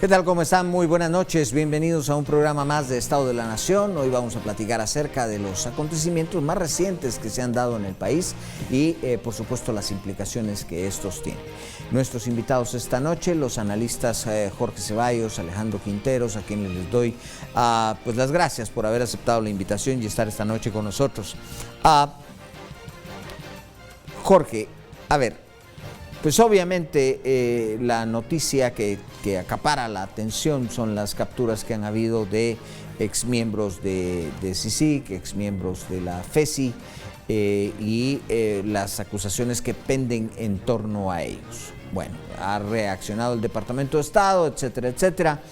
¿Qué tal? ¿Cómo están? Muy buenas noches. Bienvenidos a un programa más de Estado de la Nación. Hoy vamos a platicar acerca de los acontecimientos más recientes que se han dado en el país y, por supuesto, las implicaciones que estos tienen. Nuestros invitados esta noche, los analistas Jorge Ceballos, Alejandro Quinteros, a quienes les doy pues las gracias por haber aceptado la invitación y estar esta noche con nosotros. Jorge, a ver. Pues obviamente la noticia que acapara la atención son las capturas que han habido de exmiembros de CICIG, exmiembros de la FESI y las acusaciones que penden en torno a ellos. Bueno, ha reaccionado el Departamento de Estado, etcétera, etcétera.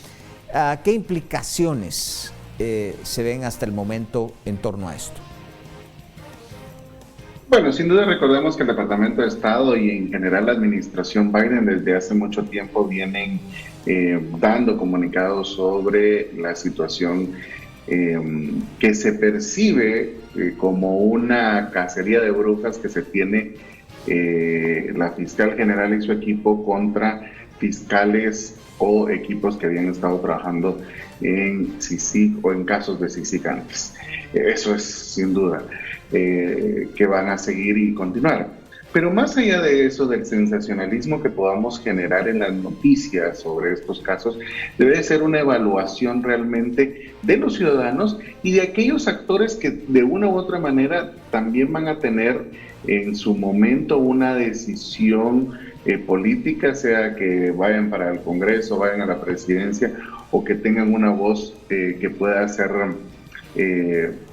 ¿Qué implicaciones se ven hasta el momento en torno a esto? Bueno, sin duda recordemos que el Departamento de Estado y en general la administración Biden desde hace mucho tiempo vienen dando comunicados sobre la situación que se percibe como una cacería de brujas que se tiene la fiscal general y su equipo contra fiscales o equipos que habían estado trabajando en CICIG o en casos de CICIG antes. Eso es sin duda. Que van a seguir y continuar. Pero más allá de eso, del sensacionalismo que podamos generar en las noticias sobre estos casos, debe ser una evaluación realmente de los ciudadanos y de aquellos actores que de una u otra manera también van a tener en su momento una decisión política, sea que vayan para el Congreso, vayan a la presidencia o que tengan una voz que pueda ser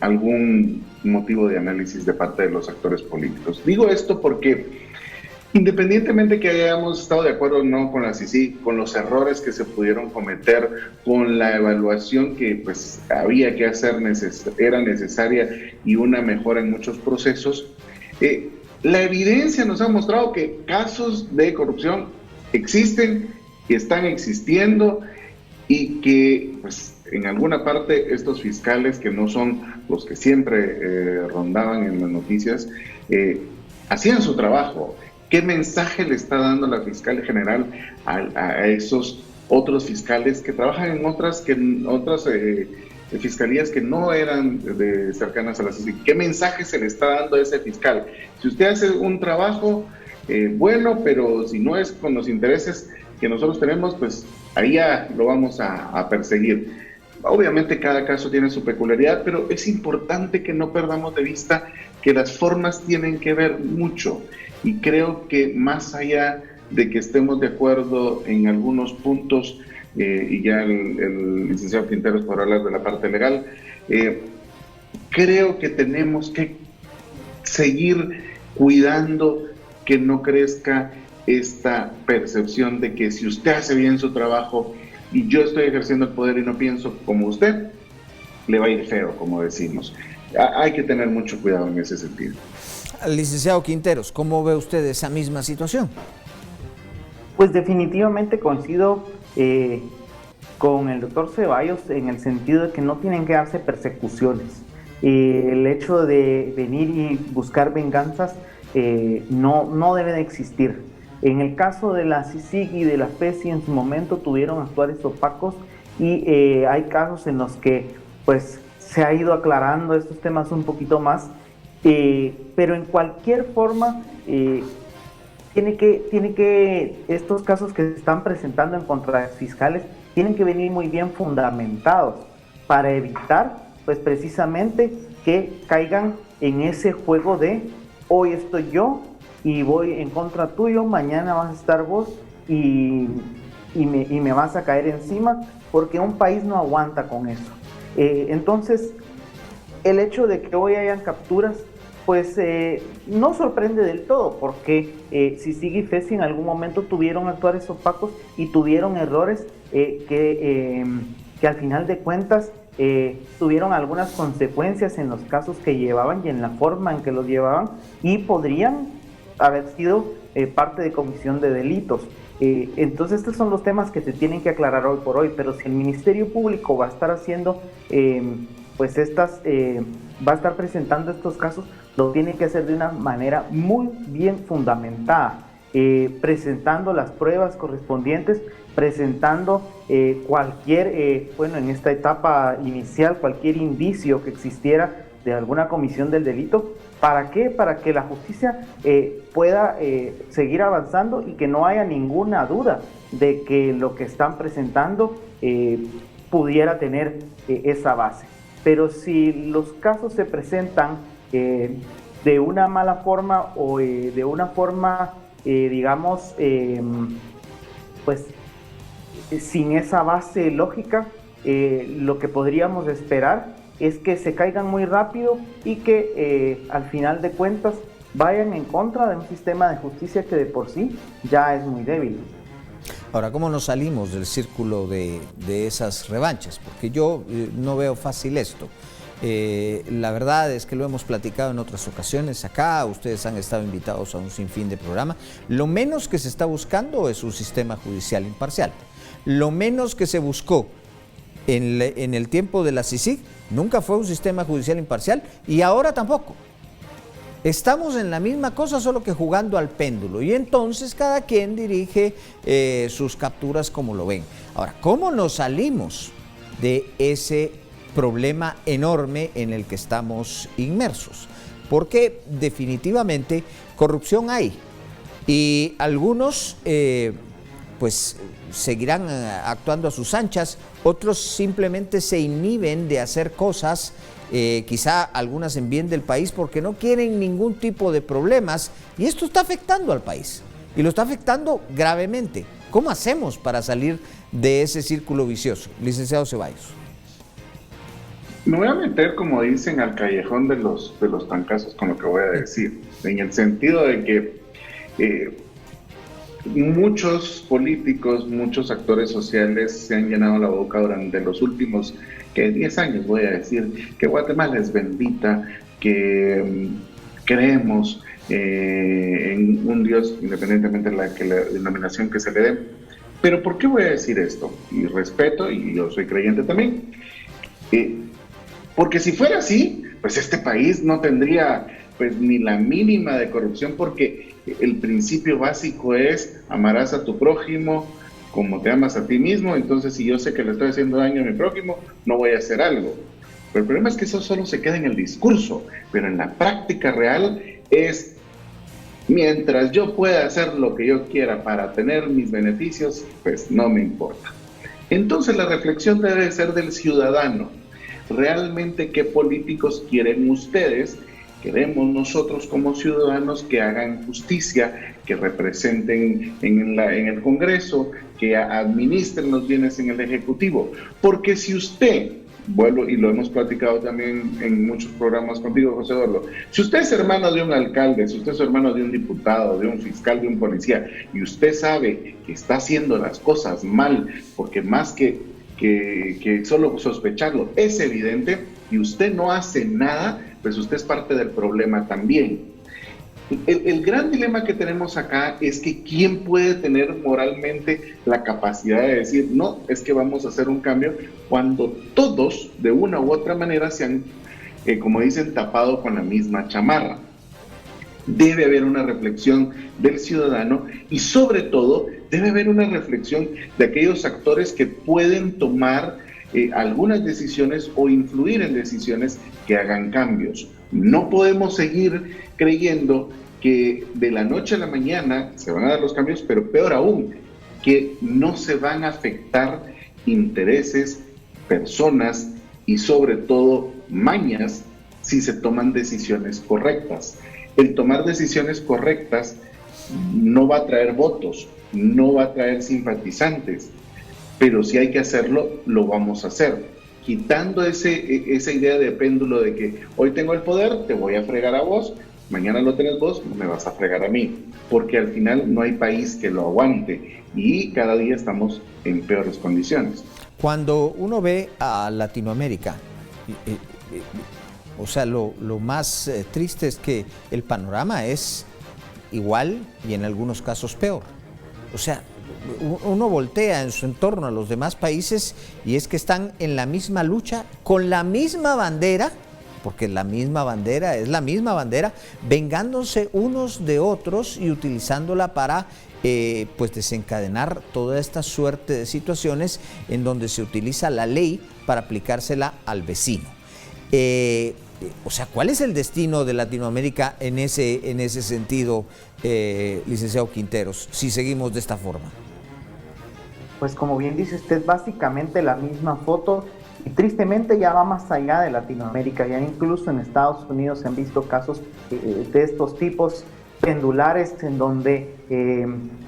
algún motivo de análisis de parte de los actores políticos. Digo esto porque independientemente que hayamos estado de acuerdo o no con la CICIG, con los errores que se pudieron cometer, con la evaluación que pues había que hacer, era necesaria y una mejora en muchos procesos, la evidencia nos ha mostrado que casos de corrupción existen, que están existiendo y que pues en alguna parte estos fiscales, que no son los que siempre rondaban en las noticias, hacían su trabajo. ¿Qué mensaje le está dando la fiscal general a esos otros fiscales que trabajan en otras fiscalías que no eran cercanas a la CICIG? ¿Qué mensaje se le está dando a ese fiscal? Si usted hace un trabajo bueno, pero si no es con los intereses que nosotros tenemos, pues ahí ya lo vamos a perseguir. Obviamente cada caso tiene su peculiaridad, pero es importante que no perdamos de vista que las formas tienen que ver mucho. Y creo que más allá de que estemos de acuerdo en algunos puntos, y ya el licenciado Quinteros podrá hablar de la parte legal, creo que tenemos que seguir cuidando que no crezca esta percepción de que si usted hace bien su trabajo y yo estoy ejerciendo el poder y no pienso como usted, le va a ir feo, como decimos. Hay que tener mucho cuidado en ese sentido. Licenciado Quinteros, ¿cómo ve usted esa misma situación? Pues definitivamente coincido con el doctor Ceballos en el sentido de que no tienen que darse persecuciones. El hecho de venir y buscar venganzas no debe de existir. En el caso de la CICIG y de la FESI en su momento tuvieron actuales opacos y hay casos en los que pues se ha ido aclarando estos temas un poquito más, pero en cualquier forma tiene que estos casos que se están presentando en contra de fiscales tienen que venir muy bien fundamentados para evitar pues precisamente que caigan en ese juego de hoy estoy yo y voy en contra tuyo, mañana vas a estar vos y me vas a caer encima, porque un país no aguanta con eso. Entonces, el hecho de que hoy hayan capturas, pues no sorprende del todo, porque CICIG y FESI en algún momento tuvieron actuales opacos y tuvieron errores que al final de cuentas tuvieron algunas consecuencias en los casos que llevaban y en la forma en que los llevaban y podrían haber sido parte de comisión de delitos. Entonces estos son los temas que se tienen que aclarar hoy por hoy, pero si el Ministerio Público va a estar haciendo va a estar presentando estos casos, lo tiene que hacer de una manera muy bien fundamentada, presentando las pruebas correspondientes presentando cualquier, bueno, en esta etapa inicial, cualquier indicio que existiera de alguna comisión del delito. ¿Para qué? Para que la justicia pueda seguir avanzando y que no haya ninguna duda de que lo que están presentando pudiera tener esa base. Pero si los casos se presentan de una mala forma o de una forma, digamos, pues sin esa base lógica, lo que podríamos esperar es que se caigan muy rápido y que al final de cuentas vayan en contra de un sistema de justicia que de por sí ya es muy débil. Ahora, ¿cómo nos salimos del círculo de esas revanchas? Porque yo no veo fácil esto. La verdad es que lo hemos platicado en otras ocasiones acá, ustedes han estado invitados a un sinfín de programas. Lo menos que se está buscando es un sistema judicial imparcial. Lo menos que se buscó en el tiempo de la CICIG nunca fue un sistema judicial imparcial y ahora tampoco. Estamos en la misma cosa, solo que jugando al péndulo, y entonces cada quien dirige sus capturas como lo ven. Ahora, ¿cómo nos salimos de ese problema enorme en el que estamos inmersos? Porque definitivamente corrupción hay y algunos pues seguirán actuando a sus anchas, otros simplemente se inhiben de hacer cosas, quizá algunas en bien del país, porque no quieren ningún tipo de problemas, y esto está afectando al país, y lo está afectando gravemente. ¿Cómo hacemos para salir de ese círculo vicioso? Licenciado Ceballos. Me voy a meter, como dicen, al callejón de los trancazos con lo que voy a decir, en el sentido de que muchos políticos, muchos actores sociales se han llenado la boca durante los últimos 10 años, voy a decir, que Guatemala es bendita, que creemos en un Dios, independientemente de la denominación que se le dé. Pero ¿por qué voy a decir esto? Y respeto, y yo soy creyente también, porque si fuera así, pues este país no tendría pues ni la mínima de corrupción, porque el principio básico es amarás a tu prójimo como te amas a ti mismo. Entonces, si yo sé que le estoy haciendo daño a mi prójimo, no voy a hacer algo. Pero el problema es que eso solo se queda en el discurso, pero en la práctica real es, mientras yo pueda hacer lo que yo quiera para tener mis beneficios, pues no me importa. Entonces la reflexión debe ser del ciudadano. ¿Realmente qué políticos quieren ustedes? Queremos nosotros como ciudadanos que hagan justicia, que representen en el Congreso, que administren los bienes en el Ejecutivo. Porque si usted, vuelvo y lo hemos platicado también en muchos programas contigo, José Eduardo, si usted es hermano de un alcalde, si usted es hermano de un diputado, de un fiscal, de un policía, y usted sabe que está haciendo las cosas mal, porque más que solo sospecharlo es evidente, y usted no hace nada, pues usted es parte del problema también. El gran dilema que tenemos acá es que ¿quién puede tener moralmente la capacidad de decir, no, es que vamos a hacer un cambio, cuando todos, de una u otra manera, se han, como dicen, tapado con la misma chamarra? Debe haber una reflexión del ciudadano y sobre todo debe haber una reflexión de aquellos actores que pueden tomar algunas decisiones o influir en decisiones que hagan cambios. No podemos seguir creyendo que de la noche a la mañana se van a dar los cambios, pero peor aún, que no se van a afectar intereses, personas y sobre todo mañas si se toman decisiones correctas. El tomar decisiones correctas no va a traer votos, no va a traer simpatizantes, pero si hay que hacerlo, lo vamos a hacer. Quitando esa idea de péndulo de que hoy tengo el poder, te voy a fregar a vos, mañana lo tenés vos, me vas a fregar a mí, porque al final no hay país que lo aguante y cada día estamos en peores condiciones. Cuando uno ve a Latinoamérica, o sea, lo más triste es que el panorama es igual y en algunos casos peor. O sea, uno voltea en su entorno a los demás países y es que están en la misma lucha, con la misma bandera, porque la misma bandera es la misma bandera, vengándose unos de otros y utilizándola para pues desencadenar toda esta suerte de situaciones en donde se utiliza la ley para aplicársela al vecino. O sea, ¿cuál es el destino de Latinoamérica en ese sentido, licenciado Quinteros, si seguimos de esta forma? Pues como bien dice usted, básicamente la misma foto, y tristemente ya va más allá de Latinoamérica. Ya incluso en Estados Unidos se han visto casos de estos tipos pendulares en donde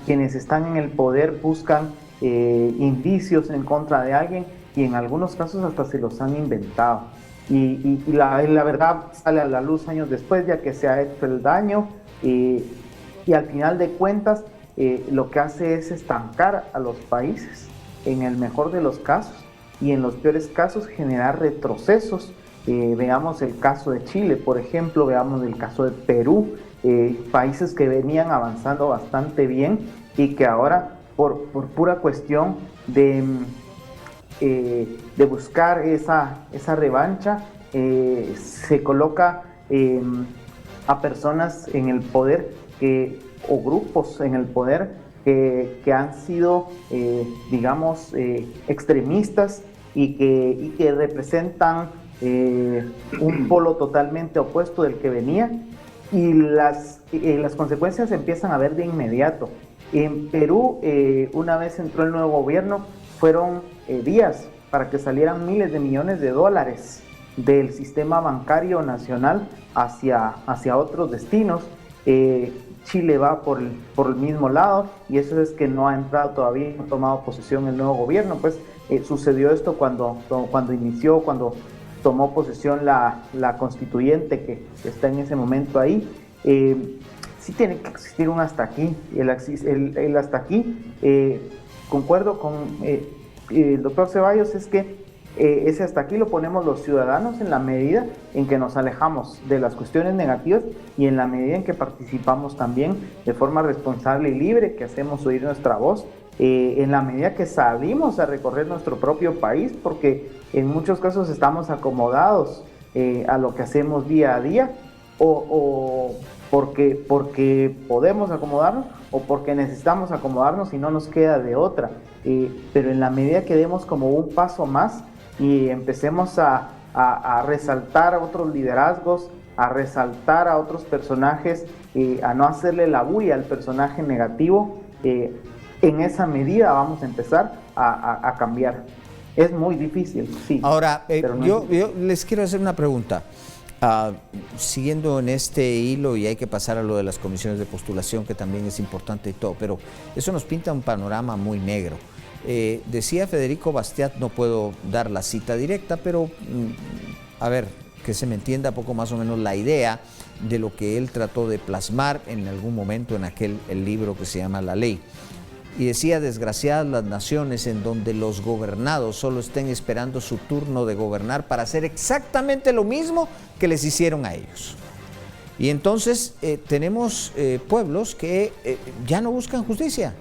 quienes están en el poder buscan indicios en contra de alguien, y en algunos casos hasta se los han inventado. Y la verdad sale a la luz años después, ya que se ha hecho el daño, y al final de cuentas lo que hace es estancar a los países, en el mejor de los casos, y en los peores casos generar retrocesos. Veamos el caso de Chile, por ejemplo, veamos el caso de Perú, países que venían avanzando bastante bien y que ahora por pura cuestión de buscar esa revancha, se coloca a personas en el poder o grupos en el poder que han sido, digamos, extremistas y que representan un polo totalmente opuesto del que venía, y las consecuencias se empiezan a ver de inmediato. En Perú, una vez entró el nuevo gobierno, fueron días para que salieran miles de millones de dólares del sistema bancario nacional hacia otros destinos. Chile va por el mismo lado, y eso es que no ha entrado todavía, no ha tomado posesión el nuevo gobierno. Pues sucedió esto cuando tomó posesión la constituyente que está en ese momento ahí. Sí tiene que existir un hasta aquí. El hasta aquí, concuerdo con el doctor Ceballos, es que ese hasta aquí lo ponemos los ciudadanos en la medida en que nos alejamos de las cuestiones negativas, y en la medida en que participamos también de forma responsable y libre, que hacemos oír nuestra voz, en la medida que salimos a recorrer nuestro propio país, porque en muchos casos estamos acomodados a lo que hacemos día a día, o porque podemos acomodarnos, o porque necesitamos acomodarnos y no nos queda de otra. Pero en la medida que demos como un paso más y empecemos a resaltar a otros liderazgos, a resaltar a otros personajes, a no hacerle la bulla al personaje negativo, en esa medida vamos a empezar a cambiar. Es muy difícil, sí. Ahora, yo les quiero hacer una pregunta. Siguiendo en este hilo, y hay que pasar a lo de las comisiones de postulación, que también es importante y todo, pero eso nos pinta un panorama muy negro. Decía Federico Bastiat, no puedo dar la cita directa, pero a ver, que se me entienda poco más o menos la idea de lo que él trató de plasmar en algún momento en el libro que se llama La Ley. Y decía: desgraciadas las naciones en donde los gobernados solo estén esperando su turno de gobernar para hacer exactamente lo mismo que les hicieron a ellos. Y entonces tenemos pueblos que ya no buscan justicia,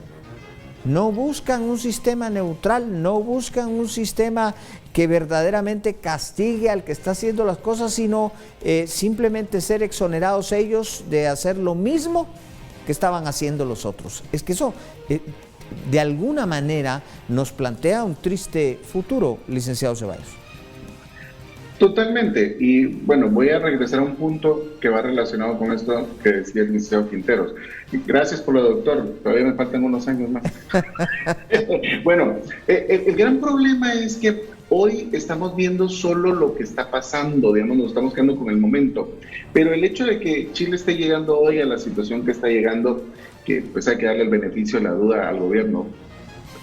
no buscan un sistema neutral, no buscan un sistema que verdaderamente castigue al que está haciendo las cosas, sino simplemente ser exonerados ellos de hacer lo mismo que estaban haciendo los otros. Es que eso de alguna manera nos plantea un triste futuro, licenciado Ceballos. Totalmente. Y bueno, voy a regresar a un punto que va relacionado con esto que decía el licenciado Quinteros. Y gracias por lo, doctor. Todavía me faltan unos años más. Bueno, el gran problema es que hoy estamos viendo solo lo que está pasando, digamos, nos estamos quedando con el momento. Pero el hecho de que Chile esté llegando hoy a la situación que está llegando, que pues hay que darle el beneficio de la duda al gobierno,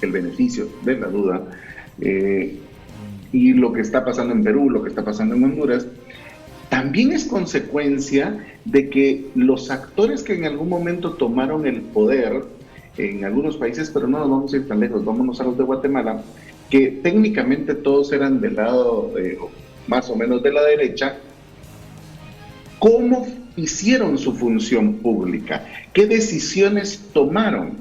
el beneficio de la duda, y lo que está pasando en Perú, lo que está pasando en Honduras, también es consecuencia de que los actores que en algún momento tomaron el poder en algunos países, pero no nos vamos a ir tan lejos, vámonos a los de Guatemala, que técnicamente todos eran del lado más o menos de la derecha. ¿Cómo hicieron su función pública? ¿Qué decisiones tomaron?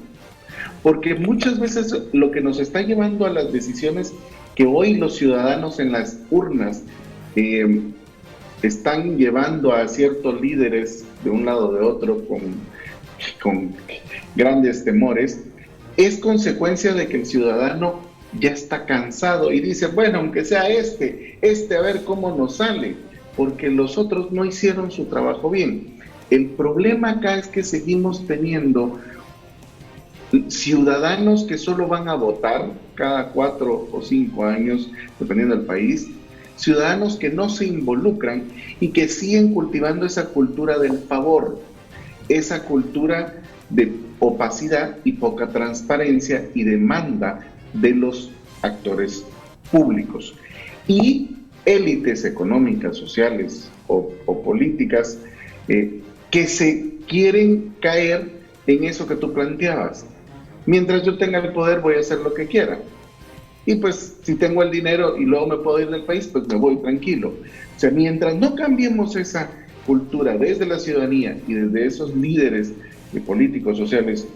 Porque muchas veces lo que nos está llevando a las decisiones que hoy los ciudadanos en las urnas están llevando a ciertos líderes de un lado o de otro con grandes temores, es consecuencia de que el ciudadano ya está cansado y dice, bueno, aunque sea este a ver cómo nos sale, porque los otros no hicieron su trabajo bien. El problema acá es que seguimos teniendo ciudadanos que solo van a votar cada 4 o 5 años, dependiendo del país, ciudadanos que no se involucran y que siguen cultivando esa cultura del favor, esa cultura de opacidad y poca transparencia y demanda de los actores públicos. Y élites económicas, sociales o políticas que se quieren caer en eso que tú planteabas. Mientras yo tenga el poder voy a hacer lo que quiera. Y pues si tengo el dinero y luego me puedo ir del país, pues me voy tranquilo. O sea, mientras no cambiemos esa cultura desde la ciudadanía y desde esos líderes políticos, sociales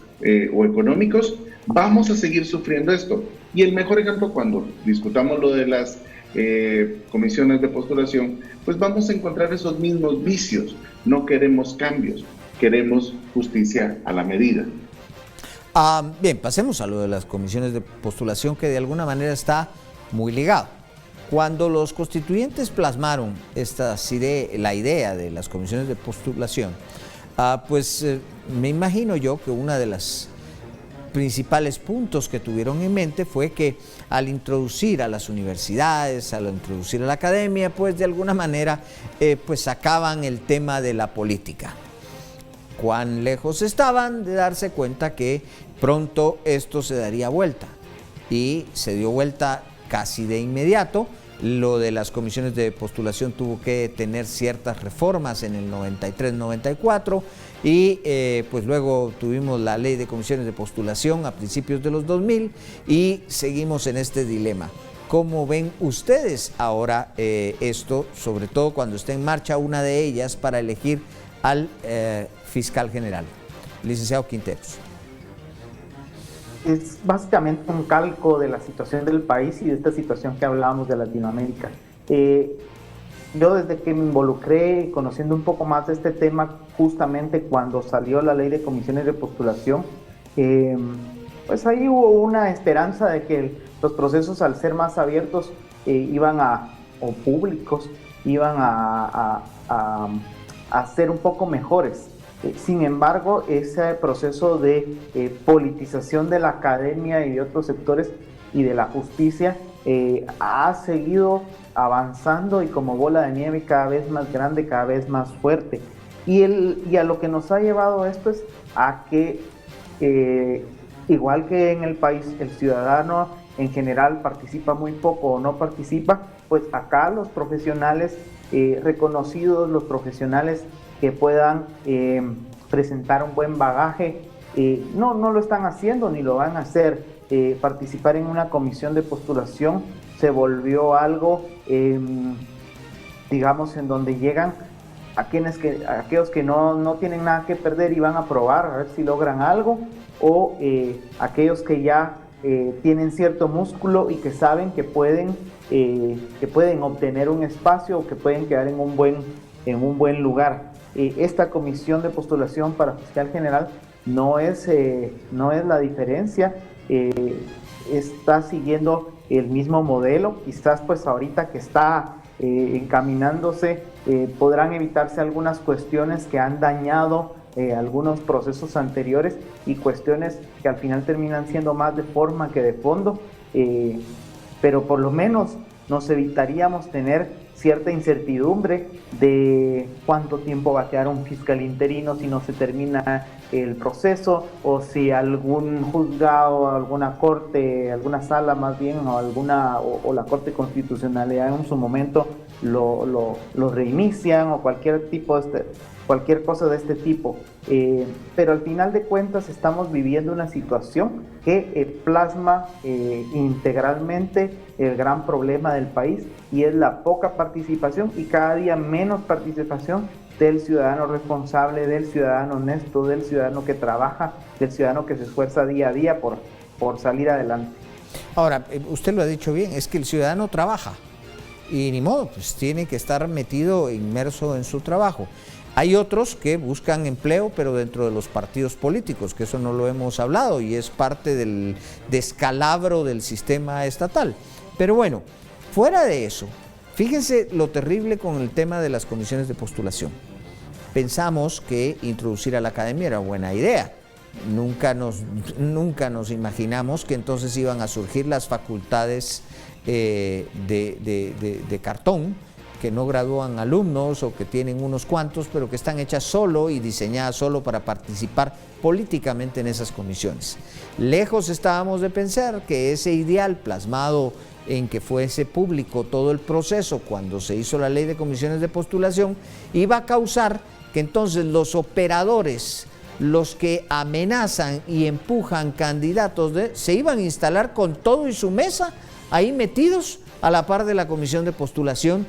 o económicos, vamos a seguir sufriendo esto. Y el mejor ejemplo, cuando discutamos lo de las comisiones de postulación, pues vamos a encontrar esos mismos vicios. No queremos cambios, queremos justicia a la medida. Bien, pasemos a lo de las comisiones de postulación, que de alguna manera está muy ligado. Cuando los constituyentes plasmaron la idea de las comisiones de postulación, me imagino yo que una de las principales puntos que tuvieron en mente fue que al introducir a las universidades, al introducir a la academia, pues de alguna manera pues sacaban el tema de la política. Cuán lejos estaban de darse cuenta que pronto esto se daría vuelta, y se dio vuelta casi de inmediato. Lo de las comisiones de postulación tuvo que tener ciertas reformas en el 93-94 y pues luego tuvimos la ley de comisiones de postulación a principios de los 2000 y seguimos en este dilema. ¿Cómo ven ustedes ahora esto, sobre todo cuando esté en marcha una de ellas para elegir al fiscal general? Licenciado Quinteros. Es básicamente un calco de la situación del país y de esta situación que hablábamos de Latinoamérica. Yo desde que me involucré conociendo un poco más de este tema, justamente cuando salió la ley de comisiones de postulación, pues ahí hubo una esperanza de que los procesos, al ser más abiertos o públicos, iban a ser un poco mejores. Sin embargo, ese proceso de politización de la academia y de otros sectores y de la justicia ha seguido avanzando y como bola de nieve cada vez más grande, cada vez más fuerte. Y a lo que nos ha llevado esto es a que, igual que en el país, el ciudadano en general participa muy poco o no participa, pues acá los profesionales reconocidos, los profesionales que puedan presentar un buen bagaje, no lo están haciendo ni lo van a hacer. Participar en una comisión de postulación se volvió algo, digamos, en donde llegan aquellos que no tienen nada que perder y van a probar a ver si logran algo, o aquellos que ya tienen cierto músculo y que saben que pueden obtener un espacio o que pueden quedar en un buen lugar. Esta comisión de postulación para fiscal general no es la diferencia, está siguiendo el mismo modelo. Quizás pues ahorita que está encaminándose podrán evitarse algunas cuestiones que han dañado algunos procesos anteriores y cuestiones que al final terminan siendo más de forma que de fondo, pero por lo menos nos evitaríamos tener cierta incertidumbre de cuánto tiempo va a quedar un fiscal interino si no se termina el proceso, o si algún juzgado, alguna corte, alguna sala más bien, o la Corte Constitucionalidad en su momento lo reinician, o cualquier cosa de este tipo. Pero al final de cuentas estamos viviendo una situación que plasma integralmente el gran problema del país, y es la poca participación y cada día menos participación del ciudadano responsable, del ciudadano honesto, del ciudadano que trabaja, del ciudadano que se esfuerza día a día por salir adelante. Ahora, usted lo ha dicho bien, es que el ciudadano trabaja y ni modo, pues tiene que estar metido, inmerso en su trabajo. Hay otros que buscan empleo, pero dentro de los partidos políticos, que eso no lo hemos hablado y es parte del descalabro del sistema estatal. Pero bueno, fuera de eso, fíjense lo terrible con el tema de las comisiones de postulación. Pensamos que introducir a la academia era buena idea. Nunca nos imaginamos que entonces iban a surgir las facultades de cartón, que no gradúan alumnos o que tienen unos cuantos, pero que están hechas solo y diseñadas solo para participar políticamente en esas comisiones. Lejos estábamos de pensar que ese ideal plasmado en que fuese público todo el proceso cuando se hizo la ley de comisiones de postulación iba a causar que entonces los operadores, los que amenazan y empujan candidatos, se iban a instalar con todo y su mesa ahí metidos a la par de la comisión de postulación,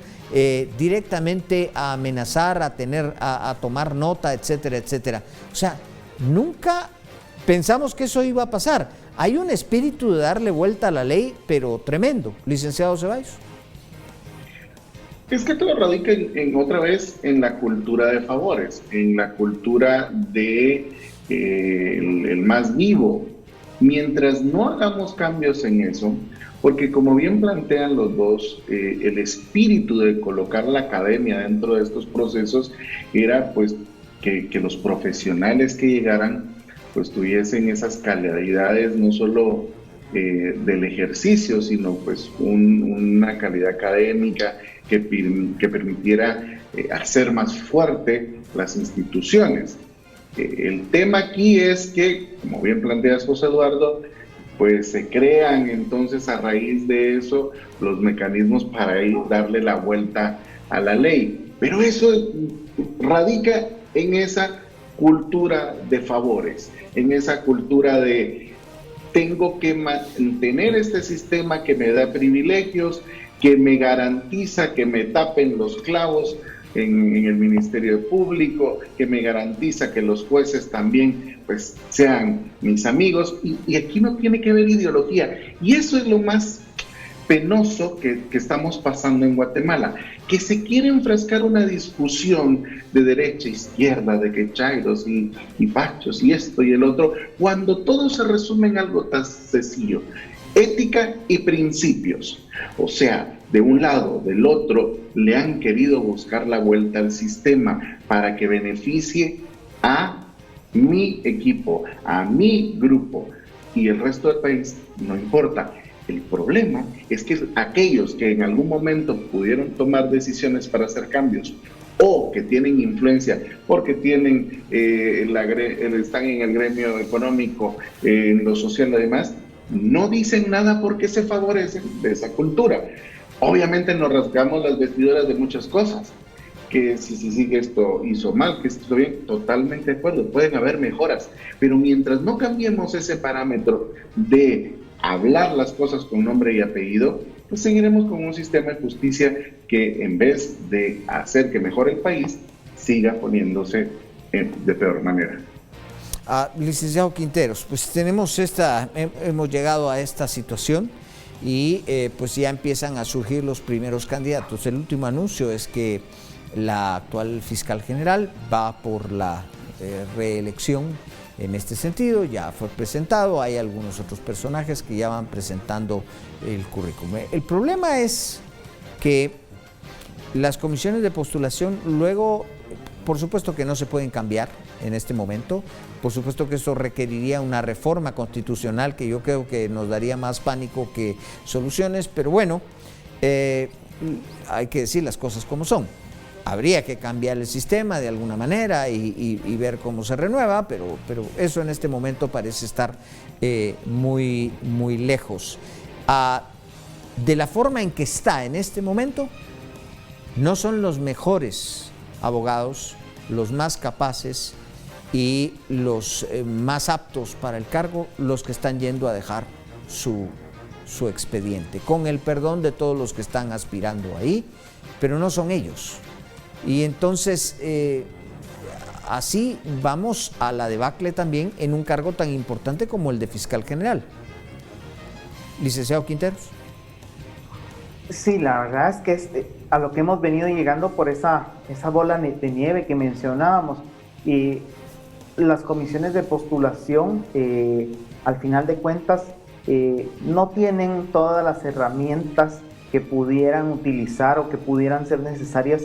directamente a amenazar, a tomar nota, etcétera, etcétera. O sea, nunca pensamos que eso iba a pasar. Hay un espíritu de darle vuelta a la ley, pero tremendo, licenciado Ceballos. Es que todo radica otra vez en la cultura de favores, en la cultura de el más vivo. Mientras no hagamos cambios en eso, porque como bien plantean los dos, el espíritu de colocar la academia dentro de estos procesos era pues que los profesionales que llegaran pues tuviesen esas calidades no solo del ejercicio, sino pues una calidad académica que permitiera hacer más fuerte las instituciones. El tema aquí es que, como bien planteas José Eduardo, pues se crean entonces a raíz de eso los mecanismos para darle la vuelta a la ley. Pero eso radica en esa cultura de favores, en esa cultura de tengo que mantener este sistema que me da privilegios, que me garantiza que me tapen los clavos en el Ministerio Público, que me garantiza que los jueces también pues sean mis amigos, y aquí no tiene que ver ideología, y eso es lo más penoso que estamos pasando en Guatemala, que se quiere enfrascar una discusión de derecha, izquierda, de que chairos y pachos y esto y el otro, cuando todo se resume en algo tan sencillo: ética y principios. O sea, de un lado, del otro, le han querido buscar la vuelta al sistema para que beneficie a mi equipo, a mi grupo, y el resto del país no importa. El problema es que aquellos que en algún momento pudieron tomar decisiones para hacer cambios o que tienen influencia porque tienen están en el gremio económico, en lo social y demás, no dicen nada porque se favorecen de esa cultura. Obviamente nos rasgamos las vestiduras de muchas cosas, que si esto hizo mal, que esto bien, totalmente de acuerdo, pueden haber mejoras, pero mientras no cambiemos ese parámetro de hablar las cosas con nombre y apellido, pues seguiremos con un sistema de justicia que en vez de hacer que mejore el país, siga poniéndose de peor manera. Licenciado Quinteros, pues hemos llegado a esta situación y pues ya empiezan a surgir los primeros candidatos. El último anuncio es que la actual fiscal general va por la reelección. En este sentido, ya fue presentado, hay algunos otros personajes que ya van presentando el currículum. El problema es que las comisiones de postulación luego, por supuesto que no se pueden cambiar en este momento, por supuesto que eso requeriría una reforma constitucional que yo creo que nos daría más pánico que soluciones, pero bueno, hay que decir las cosas como son. Habría que cambiar el sistema de alguna manera y ver cómo se renueva, pero eso en este momento parece estar muy lejos. De la forma en que está en este momento, no son los mejores abogados, los más capaces y los más aptos para el cargo los que están yendo a dejar su expediente, con el perdón de todos los que están aspirando ahí, pero no son ellos. Y entonces, así vamos a la debacle también en un cargo tan importante como el de fiscal general. Licenciado Quinteros. Sí, la verdad es que a lo que hemos venido llegando por esa bola de nieve que mencionábamos, y las comisiones de postulación, al final de cuentas, no tienen todas las herramientas que pudieran utilizar o que pudieran ser necesarias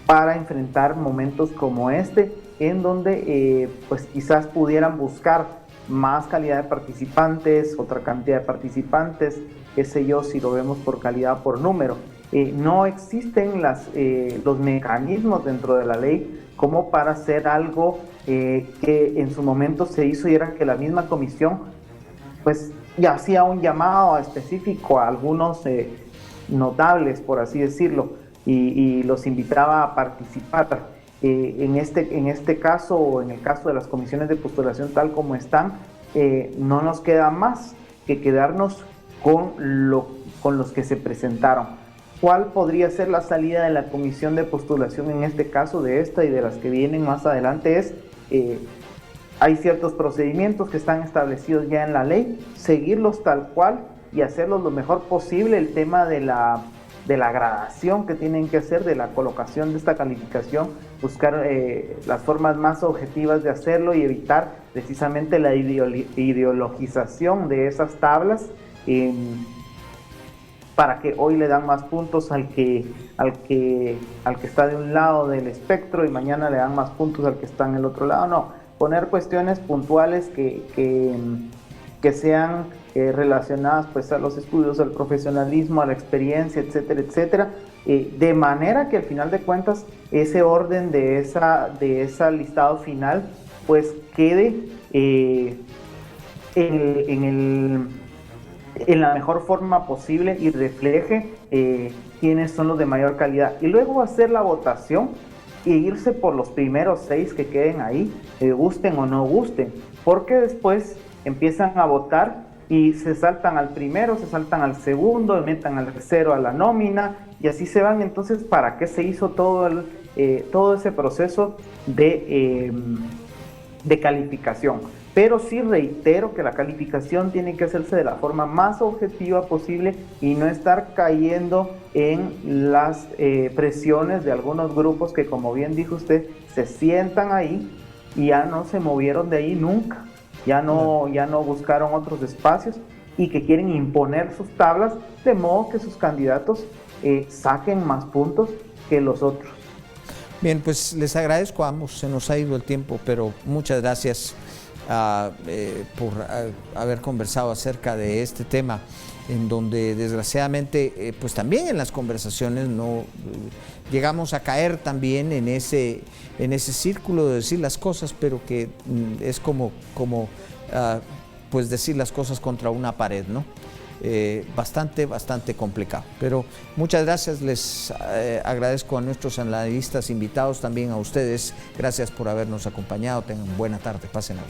para enfrentar momentos como este, en donde pues quizás pudieran buscar más calidad de participantes, otra cantidad de participantes, qué sé yo, si lo vemos por calidad o por número. No existen los mecanismos dentro de la ley como para hacer algo que en su momento se hizo, y era que la misma comisión pues ya hacía un llamado específico a algunos notables, por así decirlo, y los invitaba a participar. En este caso, o en el caso de las comisiones de postulación tal como están, no nos queda más que quedarnos con los que se presentaron. ¿Cuál podría ser la salida de la comisión de postulación en este caso, de esta y de las que vienen más adelante? Hay ciertos procedimientos que están establecidos ya en la ley, seguirlos tal cual y hacerlos lo mejor posible. El tema de la gradación que tienen que hacer, de la colocación de esta calificación, buscar las formas más objetivas de hacerlo y evitar precisamente la ideologización de esas tablas, para que hoy le dan más puntos al que está de un lado del espectro y mañana le dan más puntos al que está en el otro lado. No, poner cuestiones puntuales que sean relacionadas pues a los estudios, al profesionalismo, a la experiencia, etcétera, etcétera, de manera que al final de cuentas ese orden de esa listado final pues quede en la mejor forma posible y refleje quiénes son los de mayor calidad, y luego hacer la votación e irse por los primeros 6 que queden ahí, gusten o no gusten, porque después empiezan a votar y se saltan al primero, se saltan al segundo, metan al tercero a la nómina y así se van. Entonces, ¿para qué se hizo todo ese proceso de calificación? Pero sí reitero que la calificación tiene que hacerse de la forma más objetiva posible y no estar cayendo en las presiones de algunos grupos que, como bien dijo usted, se sientan ahí y ya no se movieron de ahí nunca, ya no buscaron otros espacios y que quieren imponer sus tablas de modo que sus candidatos saquen más puntos que los otros. Bien, pues les agradezco a ambos, se nos ha ido el tiempo, pero muchas gracias por haber conversado acerca de este tema, en donde desgraciadamente pues también en las conversaciones no llegamos a caer también en ese círculo de decir las cosas, pero que es como pues decir las cosas contra una pared, ¿no? Bastante complicado. Pero muchas gracias, les agradezco a nuestros analistas invitados, también a ustedes. Gracias por habernos acompañado. Tengan buena tarde, pasen bien.